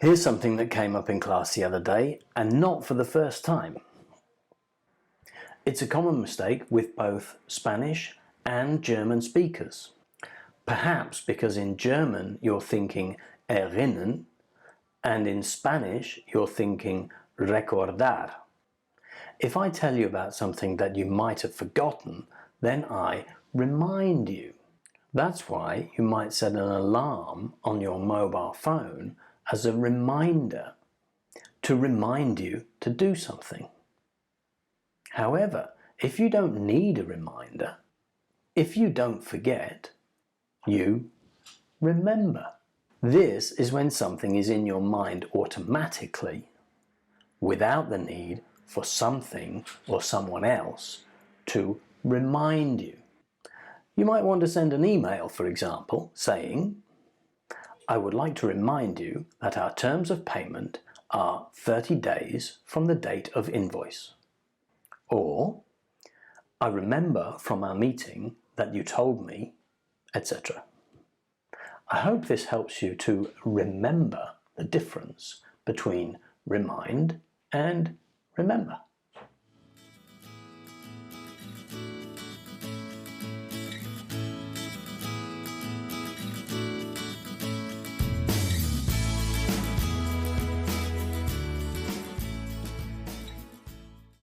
Here's something that came up in class the other day, and not for the first time. It's a common mistake with both Spanish and German speakers. Perhaps because in German you're thinking erinnern, and in Spanish you're thinking recordar. If I tell you about something that you might have forgotten, then I remind you. That's why you might set an alarm on your mobile phone as a reminder to remind you to do something. However, if you don't need a reminder, if you don't forget, you remember. This is when something is in your mind automatically, without the need for something or someone else to remind you. You might want to send an email, for example, saying, "I would like to remind you that our terms of payment are 30 days from the date of invoice." Or, "I remember from our meeting that you told me," etc. I hope this helps you to remember the difference between remind and remember.